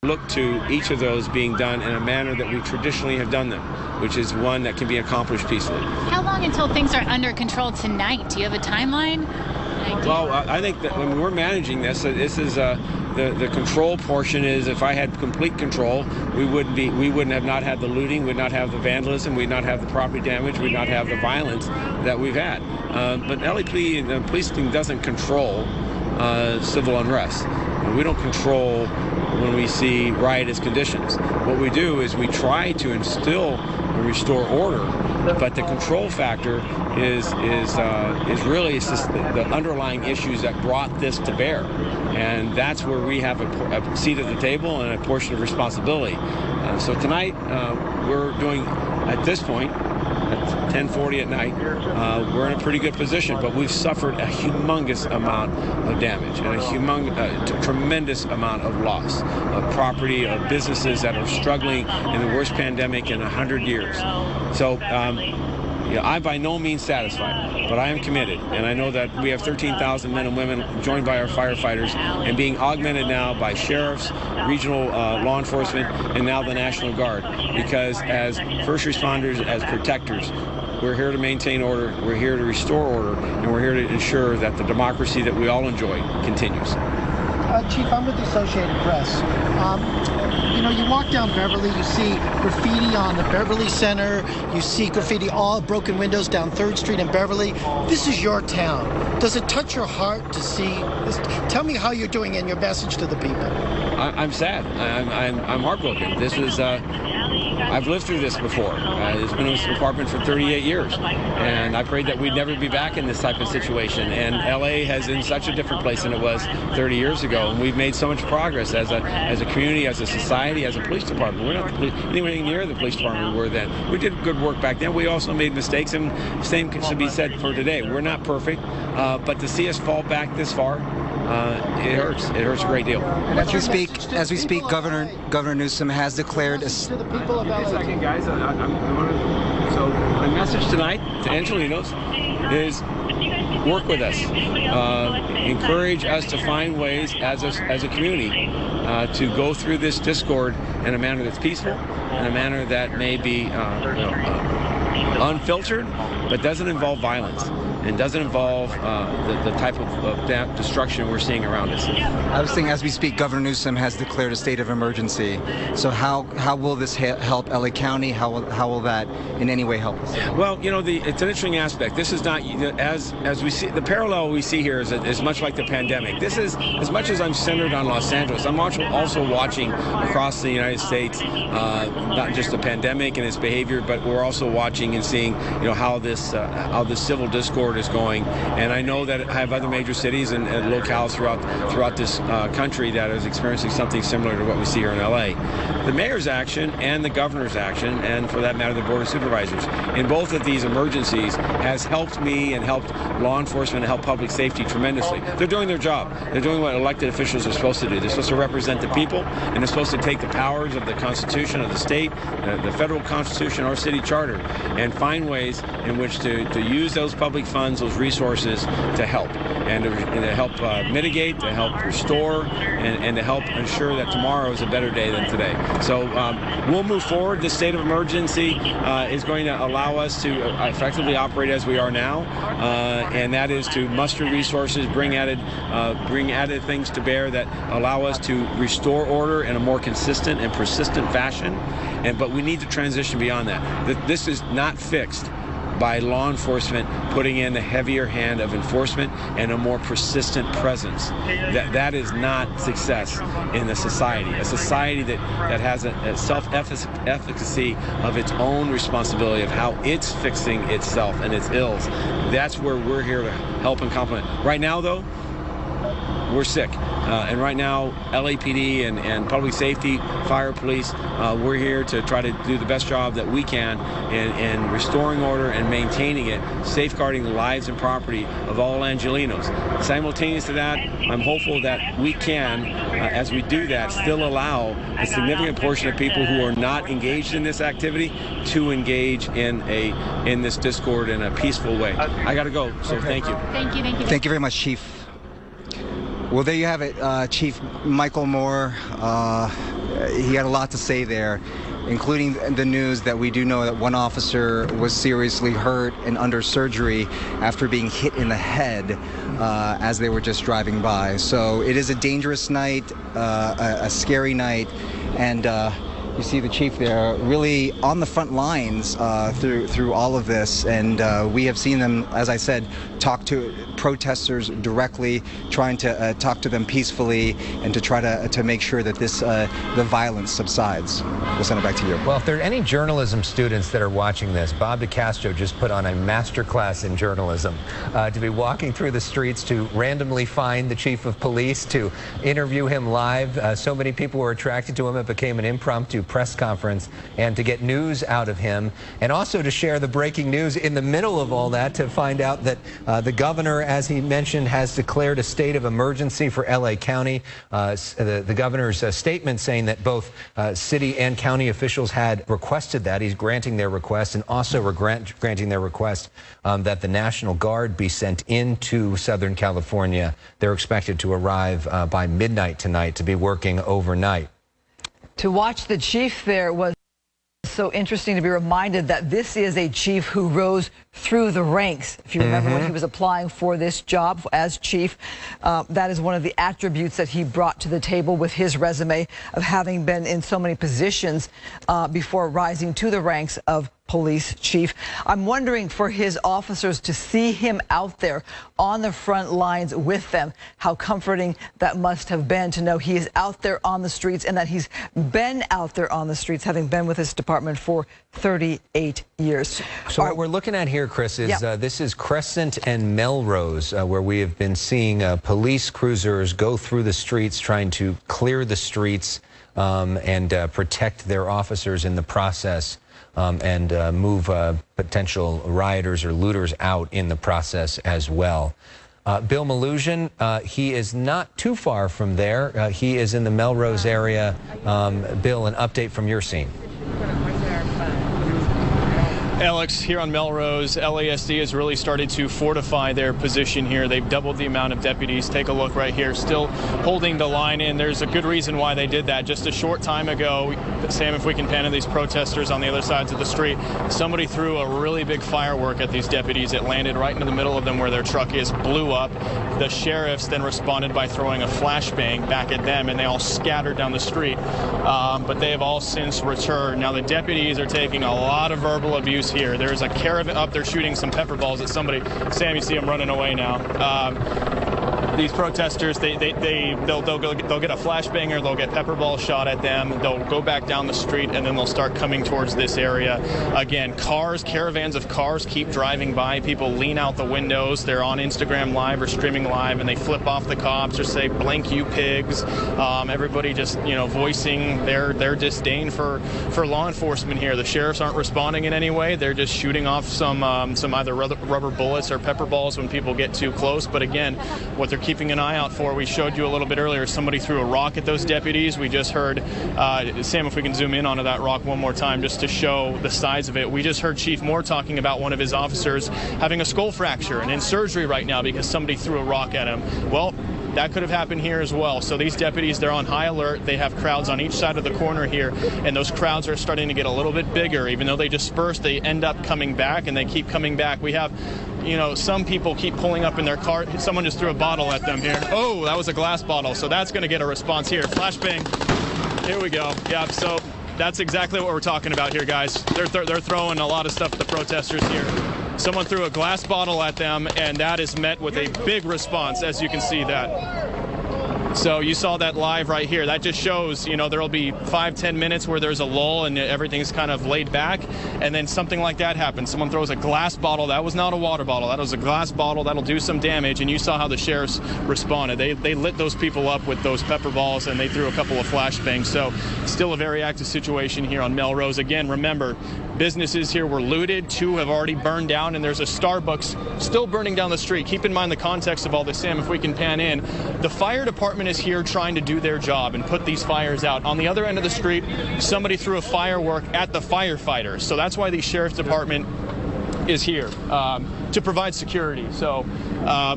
look to each of those being done in a manner that we traditionally have done them, which is one that can be accomplished peacefully. How long until things are under control tonight? Do you have a timeline? Well, I think that when we're managing this, the control portion is, if I had complete control, we wouldn't have not had the looting, we'd not have the vandalism, we'd not have the property damage, we'd not have the violence that we've had. But LAPD, the policing doesn't control civil unrest. We don't control when we see riotous conditions. What we do is we try to instill and restore order, but the control factor is really just the underlying issues that brought this to bear, and that's where we have a seat at the table and a portion of responsibility. So tonight we're doing, at this point, at 10:40 at night, we're in a pretty good position, but we've suffered a humongous amount of damage and a tremendous amount of loss of property, of businesses that are struggling in the worst pandemic in 100 years. So I'm by no means satisfied, but I am committed, and I know that we have 13,000 men and women joined by our firefighters and being augmented now by sheriffs, regional law enforcement, and now the National Guard, because as first responders, as protectors, we're here to maintain order, we're here to restore order, and we're here to ensure that the democracy that we all enjoy continues. Chief, I'm with the Associated Press. You walk down Beverly, you see graffiti on the Beverly Center, you see graffiti, all broken windows down 3rd Street in Beverly. This is your town. Does it touch your heart to see this? Tell me how you're doing and your message to the people. I'm sad. I'm heartbroken. This is, I've lived through this before. It's been in this department for 38 years, and I prayed that we'd never be back in this type of situation. And LA has in such a different place than it was 30 years ago, and we've made so much progress as a community, as a society, as a police department. We're not anywhere near the police department we were then. We did good work back then. We also made mistakes, and the same should be said for today. We're not perfect, but to see us fall back this far, it hurts. It hurts a great deal. As we speak, Governor Newsom has declared a... To the people of LA. Wait a second, guys. So my message tonight to Angelenos is work with us. Encourage us to find ways as a community to go through this discord in a manner that's peaceful, in a manner that may be unfiltered, but doesn't involve violence and doesn't involve the type of destruction we're seeing around us. I was thinking, as we speak, Governor Newsom has declared a state of emergency. So how will this help LA County? How will that in any way help us? Well, it's an interesting aspect. This is not, as we see, the parallel we see here is much like the pandemic. This is, as much as I'm centered on Los Angeles, I'm also watching across the United States, not just the pandemic and its behavior, but we're also watching and seeing, how this civil discord is going. And I know that I have other major cities and locales throughout this country that is experiencing something similar to what we see here in LA. The mayor's action and the governor's action, and for that matter the board of supervisors, in both of these emergencies has helped me and helped law enforcement and helped public safety tremendously. They're doing their job. They're doing what elected officials are supposed to do. They're supposed to represent the people, and they're supposed to take the powers of the Constitution of the state, the federal Constitution, or city charter, and find ways in which to use those public funds, those resources, to help and to help mitigate, to help restore, and to help ensure that tomorrow is a better day than today. So we'll move forward. This state of emergency is going to allow us to effectively operate as we are now, and that is to muster resources, bring added things to bear that allow us to restore order in a more consistent and persistent fashion. But we need to transition beyond that. This is not fixed by law enforcement putting in a heavier hand of enforcement and a more persistent presence. That is not success in a society. A society that has a self-efficacy of its own responsibility of how it's fixing itself and its ills. That's where we're here to help and complement. Right now, though, we're sick. And right now, LAPD and public safety, fire, police, we're here to try to do the best job that we can in restoring order and maintaining it, safeguarding the lives and property of all Angelenos. Simultaneous to that, I'm hopeful that we can, as we do that, still allow a significant portion of people who are not engaged in this activity to engage in this discord in a peaceful way. I got to go, so thank you. Thank you. Thank you very much, Chief. Well, there you have it, Chief Michael Moore. he had a lot to say there, including the news that we do know that one officer was seriously hurt and under surgery after being hit in the head as they were just driving by. So it is a dangerous night, a scary night, and you see the chief there really on the front lines through all of this, and we have seen them, as I said, talk to protesters directly, trying to talk to them peacefully and to try to make sure that the violence subsides. We'll send it back to you. Well, if there are any journalism students that are watching this, Bob DeCastro just put on a master class in journalism to be walking through the streets to randomly find the chief of police, to interview him live. So many people were attracted to him, it became an impromptu press conference, and to get news out of him, and also to share the breaking news in the middle of all that, to find out that the governor, as he mentioned, has declared a state of emergency for LA County. The governor's statement saying that both city and county officials had requested that. He's granting their request, and also granting their request that the National Guard be sent into Southern California. They're expected to arrive by midnight tonight to be working overnight. To watch the chief there was so interesting, to be reminded that this is a chief who rose through the ranks. If you remember when he was applying for this job as chief, that is one of the attributes that he brought to the table with his resume of having been in so many positions before rising to the ranks of police chief. I'm wondering, for his officers to see him out there on the front lines with them, how comforting that must have been to know he is out there on the streets, and that he's been out there on the streets, having been with his department for 38 years. So what we're looking at here, Chris, is this is Crescent and Melrose, where we have been seeing police cruisers go through the streets trying to clear the streets and protect their officers in the process. And move potential rioters or looters out in the process as well. Bill Malusian, he is not too far from there. He is in the Melrose area. Bill, an update from your scene. Alex, here on Melrose, LASD has really started to fortify their position here. They've doubled the amount of deputies. Take a look right here, still holding the line in. There's a good reason why they did that. Just a short time ago, Sam, if we can pan to these protesters on the other sides of the street, somebody threw a really big firework at these deputies. It landed right into the middle of them where their truck is, blew up. The sheriffs then responded by throwing a flashbang back at them, and they all scattered down the street. But they have all since returned. Now, the deputies are taking a lot of verbal abuse here. There's a caravan up there shooting some pepper balls at somebody. Sam, you see them running away now. These protesters, they'll get a flashbang, or they'll get pepper balls shot at them. They'll go back down the street, and then they'll start coming towards this area. Again, caravans of cars keep driving by. People lean out the windows. They're on Instagram Live or streaming live, and they flip off the cops or say, "Blank you pigs." Everybody just, voicing their disdain for law enforcement here. The sheriffs aren't responding in any way. They're just shooting off some either rubber bullets or pepper balls when people get too close. But again, what they're keeping an eye out for, we showed you a little bit earlier, somebody threw a rock at those deputies. We just heard, Sam, if we can zoom in onto that rock one more time just to show the size of it. We just heard Chief Moore talking about one of his officers having a skull fracture and in surgery right now because somebody threw a rock at him. Well, that could have happened here as well. So these deputies, they're on high alert. They have crowds on each side of the corner here, and those crowds are starting to get a little bit bigger. Even though they disperse, they end up coming back, and they keep coming back. We have, some people keep pulling up in their car. Someone just threw a bottle at them here. Oh, that was a glass bottle, so that's going to get a response here. Flashbang. Here we go. Yeah, so that's exactly what we're talking about here, guys. They're throwing a lot of stuff at the protesters here. Someone threw a glass bottle at them, and that is met with a big response, as you can see that. So you saw that live right here. That just shows, there'll be 5-10 minutes where there's a lull and everything's kind of laid back, and then something like that happens. Someone throws a glass bottle. That was not a water bottle. That was a glass bottle. That'll do some damage, and you saw how the sheriffs responded. They lit those people up with those pepper balls, and they threw a couple of flashbangs. So still a very active situation here on Melrose. Again, remember, businesses here were looted. 2 have already burned down, and there's a Starbucks still burning down the street. Keep in mind the context of all this, Sam, if we can pan in. The fire department is here trying to do their job and put these fires out. On the other end of the street, somebody threw a firework at the firefighters. So that's why the sheriff's department is here to provide security. So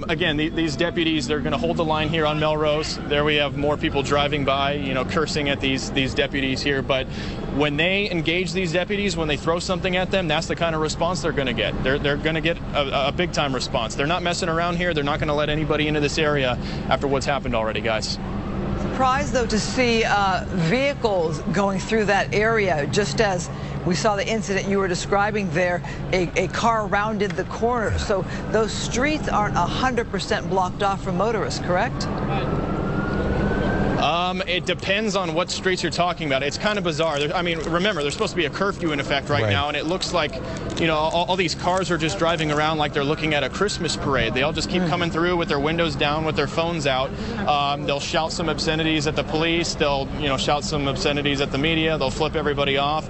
again, these deputies, they're going to hold the line here on Melrose. There we have more people driving by, you know, cursing at these deputies here. But when they engage these deputies, when they throw something at them, that's the kind of response they're going to get. They're going to get a big time response. They're not messing around here. They're not going to let anybody into this area after what's happened already, guys. Surprised, though, to see vehicles going through that area, just as we saw the incident you were describing there. A car rounded the corner. So those streets aren't 100% blocked off for motorists, correct? It depends on what streets you're talking about. It's kind of bizarre. I mean, remember, there's supposed to be a curfew in effect right now, and it looks like, you know, all these cars are just driving around like they're looking at a Christmas parade. They all just keep coming through with their windows down, with their phones out. They'll shout some obscenities at the police. They'll, you know, shout some obscenities at the media. They'll flip everybody off.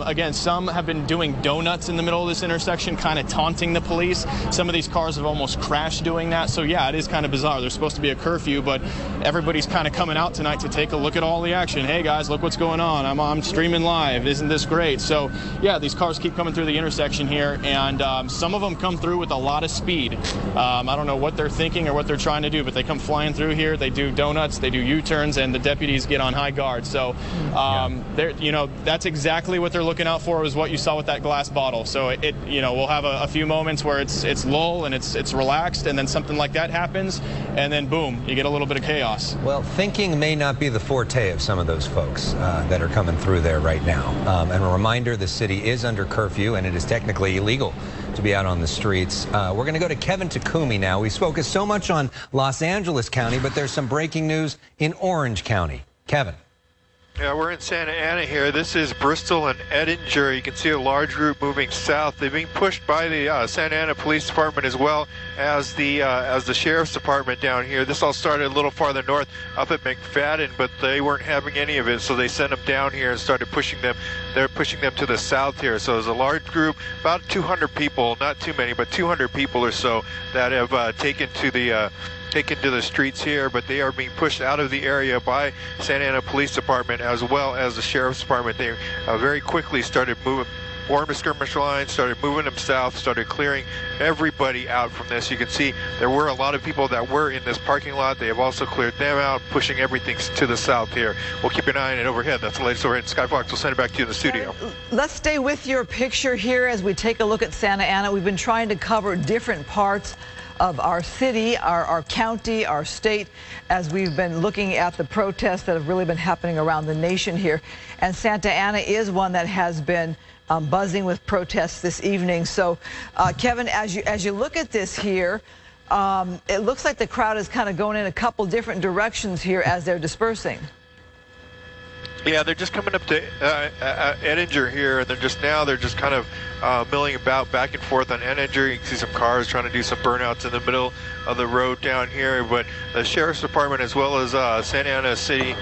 Again, some have been doing donuts in the middle of this intersection, kind of taunting the police. Some of these cars have almost crashed doing that. So, yeah, it is kind of bizarre. There's supposed to be a curfew, but everybody's kind of coming out tonight to take a look at all the action. Hey guys, look what's going on. I'm streaming live. Isn't this great? So yeah, these cars keep coming through the intersection here, and some of them come through with a lot of speed. I don't know what they're thinking or what they're trying to do, but they come flying through here. They do donuts, they do U-turns, and the deputies get on high guard. So you know, that's exactly what they're looking out for, is what you saw with that glass bottle. So you know, we'll have a few moments where it's lull and it's relaxed, and then something like that happens, and then boom, you get a little bit of chaos. Well, thinking may not be the forte of some of those folks that are coming through there right now. And a reminder, the city is under curfew, and it is technically illegal to be out on the streets. We're going to go to Kevin Takumi now. We focused so much on Los Angeles County, but there's some breaking news in Orange County. Kevin. Yeah, we're in Santa Ana here. This is Bristol and Edinger. You can see a large group moving south. They're being pushed by the Santa Ana Police Department as well as the Sheriff's Department down here. This all started a little farther north up at McFadden, but they weren't having any of it, so they sent them down here and started pushing them. They're pushing them to the south here. So there's a large group, about 200 people, not too many, but 200 people or so that have taken to the streets here, but they are being pushed out of the area by Santa Ana Police Department as well as the Sheriff's Department. They very quickly started moving, formed a skirmish line, started moving them south, started clearing everybody out from this. You can see there were a lot of people that were in this parking lot. They have also cleared them out, pushing everything to the south here. We'll keep an eye on it overhead. That's the latest overhead. Skyfox, we'll send it back to you in the studio. Let's stay with your picture here as we take a look at Santa Ana. We've been trying to cover different parts of our city, our county, our state, as we've been looking at the protests that have really been happening around the nation here. And Santa Ana is one that has been buzzing with protests this evening. So, Kevin, as you look at this here, it looks like the crowd is kind of going in a couple different directions here as they're dispersing. Yeah, they're just coming up to Edinger here, and they're just kind of milling about back and forth on Edinger. You can see some cars trying to do some burnouts in the middle of the road down here. But the Sheriff's Department, as well as Santa Ana City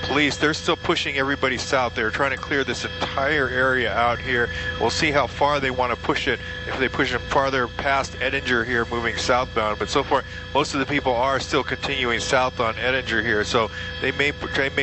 Police, they're still pushing everybody south. They're trying to clear this entire area out here. We'll see how far they want to push it, if they push them farther past Edinger here, moving southbound. But so far, most of the people are still continuing south on Edinger here. So they may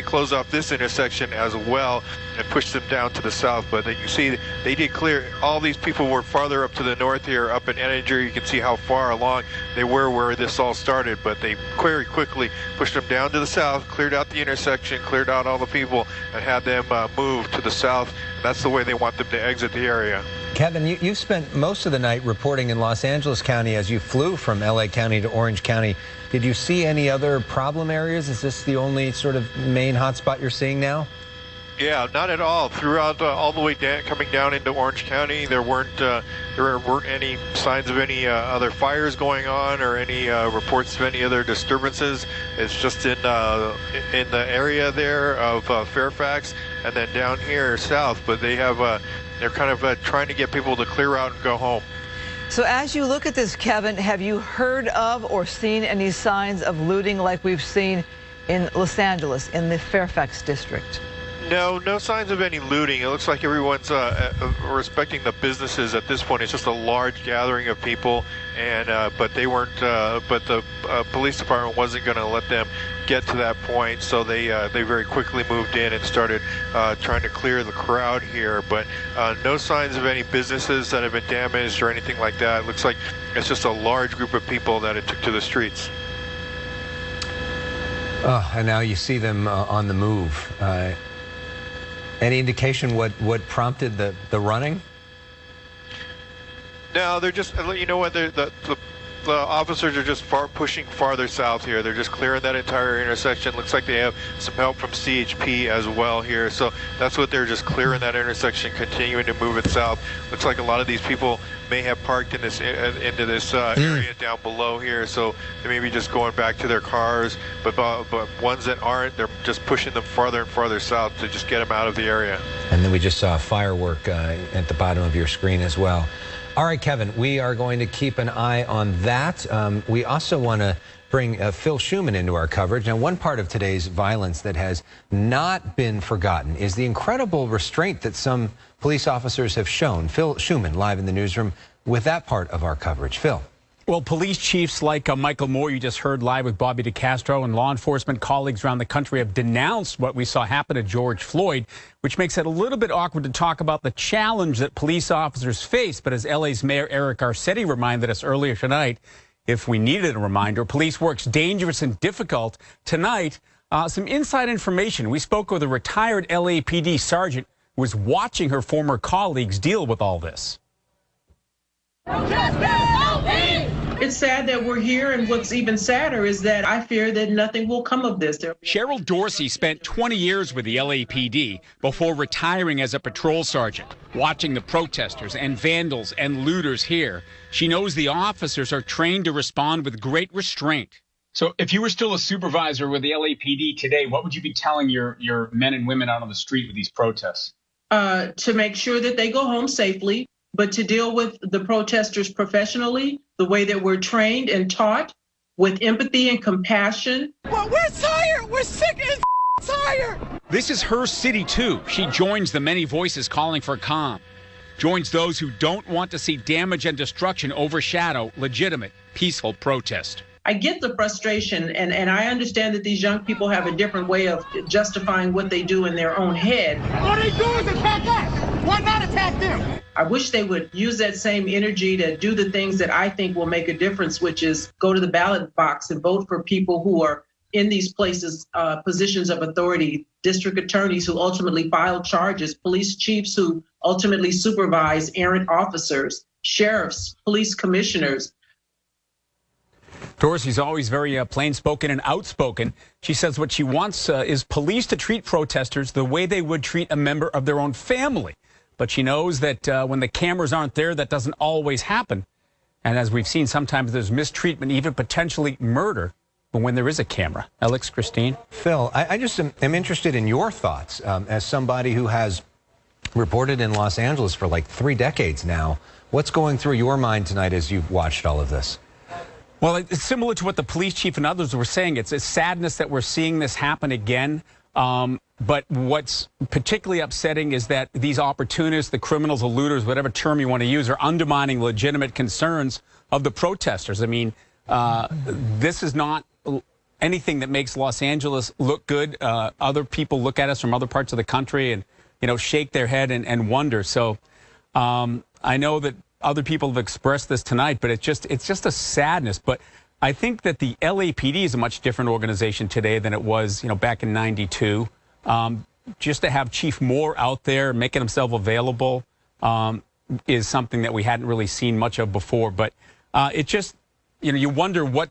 close off this intersection as well and push them down to the south. But you see, they did clear. All these people were farther up to the north here, up in Edinger. You can see how far along they were where this all started, but they very quickly pushed them down to the south, cleared out the intersection, cleared out all the people, and had them move to the south. That's the way they want them to exit the area. Kevin, you spent most of the night reporting in Los Angeles County as you flew from LA County to Orange County. Did you see any other problem areas? Is this the only sort of main hotspot you're seeing now? Yeah, not at all. Throughout all the way down, coming down into Orange County, there weren't any signs of any other fires going on or any reports of any other disturbances. It's just in the area there of Fairfax, and then down here south. But they have they're kind of trying to get people to clear out and go home. So as you look at this, Kevin, have you heard of or seen any signs of looting like we've seen in Los Angeles, in the Fairfax district? No signs of any looting. It looks like everyone's respecting the businesses at this point. It's just a large gathering of people, and but they weren't. But the police department wasn't going to let them get to that point, so they very quickly moved in and started trying to clear the crowd here. But no signs of any businesses that have been damaged or anything like that. It looks like it's just a large group of people that it took to the streets. And now you see them on the move. Any indication what prompted the running? No, they're just, you know what, the officers are just pushing farther south here. They're just clearing that entire intersection. Looks like they have some help from CHP as well here. So that's what they're just clearing that intersection, continuing to move it south. Looks like a lot of these people may have parked in this into this area down below here. So they may be just going back to their cars. But ones that aren't, they're just pushing them farther and farther south to just get them out of the area. And then we just saw firework at the bottom of your screen as well. All right, Kevin, we are going to keep an eye on that. We also want to bring Phil Schuman into our coverage. Now, one part of today's violence that has not been forgotten is the incredible restraint that some police officers have shown. Phil Schuman, live in the newsroom with that part of our coverage. Phil. Well, police chiefs like Michael Moore, you just heard live with Bobby DeCastro, and law enforcement colleagues around the country have denounced what we saw happen to George Floyd, which makes it a little bit awkward to talk about the challenge that police officers face. But as LA's Mayor Eric Garcetti reminded us earlier tonight, if we needed a reminder, police work's dangerous and difficult. Tonight, some inside information. We spoke with a retired LAPD sergeant who was watching her former colleagues deal with all this. It's sad that we're here, and what's even sadder is that I fear that nothing will come of this. Cheryl Dorsey spent 20 years with the LAPD before retiring as a patrol sergeant. Watching the protesters and vandals and looters here, she knows the officers are trained to respond with great restraint. So if you were still a supervisor with the LAPD today, what would you be telling your men and women out on the street with these protests? To make sure that they go home safely, but to deal with the protesters professionally, the way that we're trained and taught, with empathy and compassion. Well, we're tired. We're sick and tired. This is her city, too. She joins the many voices calling for calm, joins those who don't want to see damage and destruction overshadow legitimate, peaceful protest. I get the frustration, and I understand that these young people have a different way of justifying what they do in their own head. All they do is attack us. Why not attack them? I wish they would use that same energy to do the things that I think will make a difference, which is go to the ballot box and vote for people who are in these places, positions of authority, district attorneys who ultimately file charges, police chiefs who ultimately supervise errant officers, sheriffs, police commissioners. Dorsey's always very plain-spoken and outspoken. She says what she wants is police to treat protesters the way they would treat a member of their own family. But she knows that when the cameras aren't there, that doesn't always happen. And as we've seen, sometimes there's mistreatment, even potentially murder, when there is a camera. Alex, Christine? Phil, I just am interested in your thoughts as somebody who has reported in Los Angeles for like 3 decades now. What's going through your mind tonight as you've watched all of this? Well, it's similar to what the police chief and others were saying. It's a sadness that we're seeing this happen again. But what's particularly upsetting is that these opportunists, the criminals, the looters, whatever term you want to use, are undermining legitimate concerns of the protesters. I mean, this is not anything that makes Los Angeles look good. Other people look at us from other parts of the country and, you know, shake their head and wonder. So I know that other people have expressed this tonight, but it's just a sadness. But I think that the LAPD is a much different organization today than it was, you know, back in '92. Just to have Chief Moore out there making himself available is something that we hadn't really seen much of before. But it just, you know, you wonder what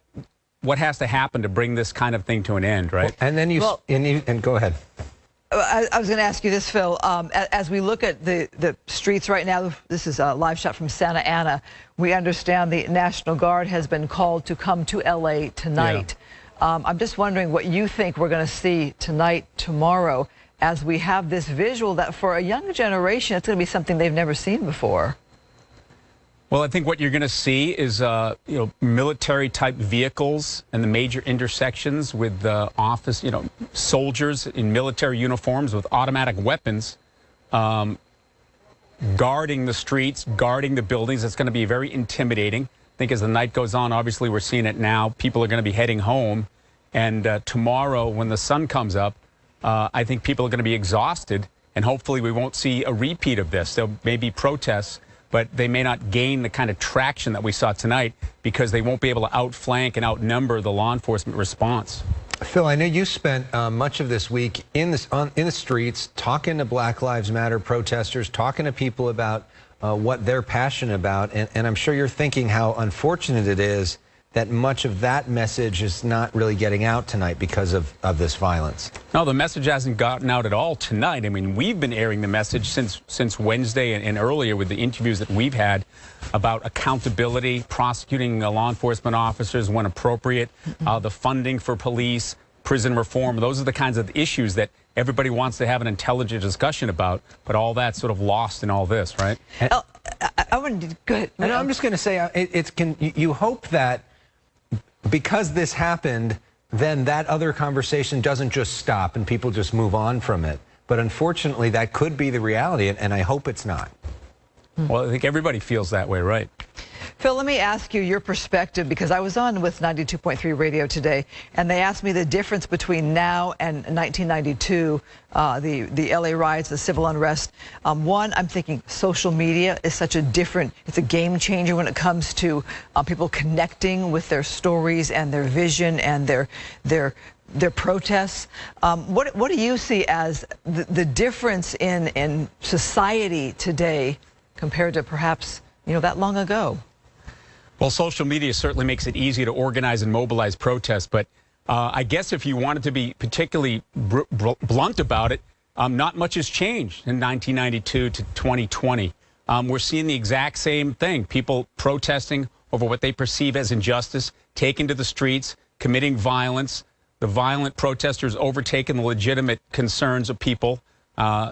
has to happen to bring this kind of thing to an end, right? And then and go ahead. I was going to ask you this, Phil. As we look at the streets right now, this is a live shot from Santa Ana. We understand the National Guard has been called to come to L.A. tonight. Yeah. I'm just wondering what you think we're going to see tonight, tomorrow, as we have this visual that for a young generation, it's going to be something they've never seen before. Well, I think what you're going to see is, military-type vehicles in the major intersections with office, soldiers in military uniforms with automatic weapons guarding the streets, guarding the buildings. It's going to be very intimidating. I think as the night goes on, obviously we're seeing it now. People are going to be heading home. And tomorrow, when the sun comes up, I think people are going to be exhausted. And hopefully we won't see a repeat of this. There may be protests, but they may not gain the kind of traction that we saw tonight because they won't be able to outflank and outnumber the law enforcement response. Phil, I know you spent much of this week in the streets talking to Black Lives Matter protesters, talking to people about what they're passionate about, and I'm sure you're thinking how unfortunate it is that much of that message is not really getting out tonight because of this violence. No, the message hasn't gotten out at all tonight. I mean, we've been airing the message since Wednesday and earlier with the interviews that we've had about accountability, prosecuting law enforcement officers when appropriate, the funding for police, prison reform. Those are the kinds of issues that everybody wants to have an intelligent discussion about, but all that's sort of lost in all this, right? I want to go ahead. No, I'm just going to say you hope that because this happened, then that other conversation doesn't just stop and people just move on from it. But unfortunately, that could be the reality, and I hope it's not. Well, I think everybody feels that way, right? Phil, let me ask you your perspective, because I was on with 92.3 radio today, and they asked me the difference between now and 1992, the LA riots, the civil unrest. One, I'm thinking social media is such a different, it's a game changer when it comes to people connecting with their stories and their vision and their protests. What do you see as the difference in society today compared to perhaps, that long ago? Well, social media certainly makes it easy to organize and mobilize protests, but I guess if you wanted to be particularly blunt about it, not much has changed in 1992 to 2020. We're seeing the exact same thing. People protesting over what they perceive as injustice, taking to the streets, committing violence. The violent protesters overtaking the legitimate concerns of people.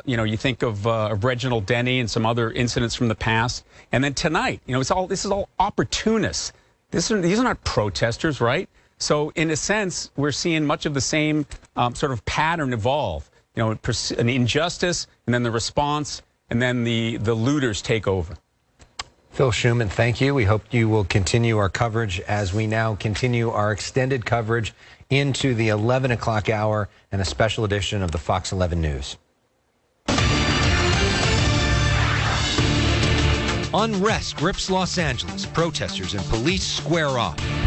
You think of Reginald Denny and some other incidents from the past. And then tonight, this is all opportunists. These are not protesters, right? So in a sense, we're seeing much of the same sort of pattern evolve. An injustice, and then the response, and then the looters take over. Phil Shuman, thank you. We hope you will continue our coverage as we now continue our extended coverage into the 11 o'clock hour and a special edition of the Fox 11 News. Unrest grips Los Angeles. Protesters and police square off.